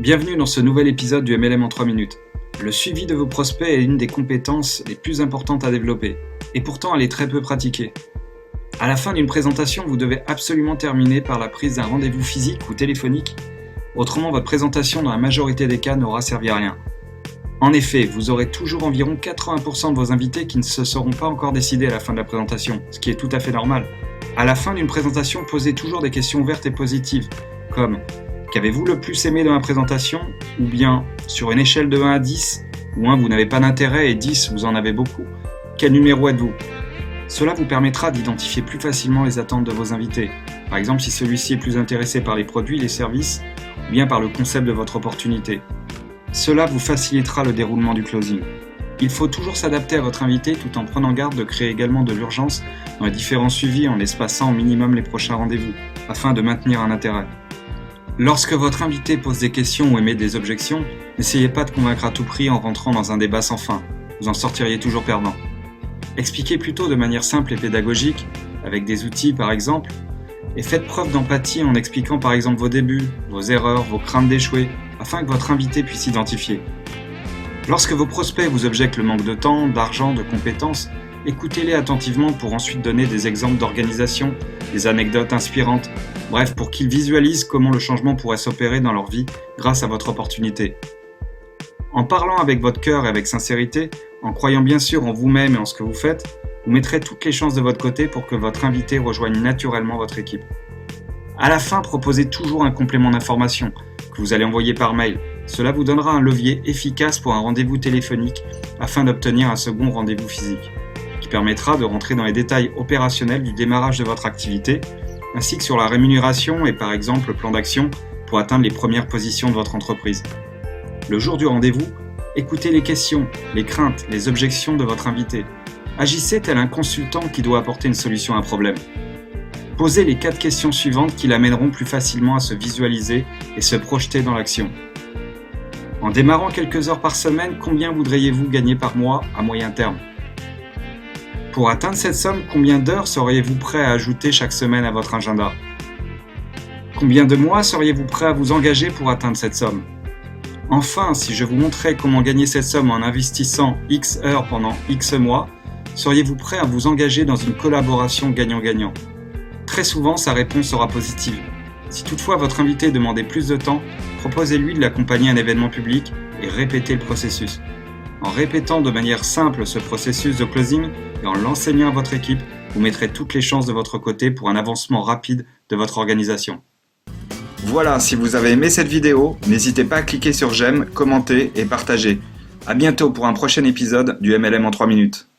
Bienvenue dans ce nouvel épisode du MLM en 3 minutes. Le suivi de vos prospects est une des compétences les plus importantes à développer, et pourtant elle est très peu pratiquée. À la fin d'une présentation, vous devez absolument terminer par la prise d'un rendez-vous physique ou téléphonique, autrement votre présentation dans la majorité des cas n'aura servi à rien. En effet, vous aurez toujours environ 80% de vos invités qui ne se seront pas encore décidés à la fin de la présentation, ce qui est tout à fait normal. À la fin d'une présentation, posez toujours des questions ouvertes et positives, comme « Qu'avez-vous le plus aimé de ma présentation ?» ou bien « Sur une échelle de 1 à 10, où 1 vous n'avez pas d'intérêt et 10 vous en avez beaucoup, quel numéro êtes-vous » Cela vous permettra d'identifier plus facilement les attentes de vos invités, par exemple si celui-ci est plus intéressé par les produits, les services, ou bien par le concept de votre opportunité. Cela vous facilitera le déroulement du closing. Il faut toujours s'adapter à votre invité tout en prenant garde de créer également de l'urgence dans les différents suivis en espaçant au minimum les prochains rendez-vous, afin de maintenir un intérêt. Lorsque votre invité pose des questions ou émet des objections, n'essayez pas de convaincre à tout prix en rentrant dans un débat sans fin, vous en sortiriez toujours perdant. Expliquez plutôt de manière simple et pédagogique, avec des outils par exemple, et faites preuve d'empathie en expliquant par exemple vos débuts, vos erreurs, vos craintes d'échouer, afin que votre invité puisse s'identifier. Lorsque vos prospects vous objectent le manque de temps, d'argent, de compétences, écoutez-les attentivement pour ensuite donner des exemples d'organisation, des anecdotes inspirantes, bref pour qu'ils visualisent comment le changement pourrait s'opérer dans leur vie grâce à votre opportunité. En parlant avec votre cœur et avec sincérité, en croyant bien sûr en vous-même et en ce que vous faites, vous mettrez toutes les chances de votre côté pour que votre invité rejoigne naturellement votre équipe. À la fin, proposez toujours un complément d'information que vous allez envoyer par mail. Cela vous donnera un levier efficace pour un rendez-vous téléphonique afin d'obtenir un second rendez-vous physique, qui permettra de rentrer dans les détails opérationnels du démarrage de votre activité, ainsi que sur la rémunération et par exemple le plan d'action pour atteindre les premières positions de votre entreprise. Le jour du rendez-vous, écoutez les questions, les craintes, les objections de votre invité. Agissez tel un consultant qui doit apporter une solution à un problème. Posez les 4 questions suivantes qui l'amèneront plus facilement à se visualiser et se projeter dans l'action. En démarrant quelques heures par semaine, combien voudriez-vous gagner par mois à moyen terme ? Pour atteindre cette somme, combien d'heures seriez-vous prêt à ajouter chaque semaine à votre agenda ? Combien de mois seriez-vous prêt à vous engager pour atteindre cette somme ? Enfin, si je vous montrais comment gagner cette somme en investissant X heures pendant X mois, seriez-vous prêt à vous engager dans une collaboration gagnant-gagnant ? Très souvent, sa réponse sera positive. Si toutefois votre invité demandait plus de temps, proposez-lui de l'accompagner à un événement public et répétez le processus. En répétant de manière simple ce processus de closing et en l'enseignant à votre équipe, vous mettrez toutes les chances de votre côté pour un avancement rapide de votre organisation. Voilà, si vous avez aimé cette vidéo, n'hésitez pas à cliquer sur j'aime, commenter et partager. À bientôt pour un prochain épisode du MLM en 3 minutes.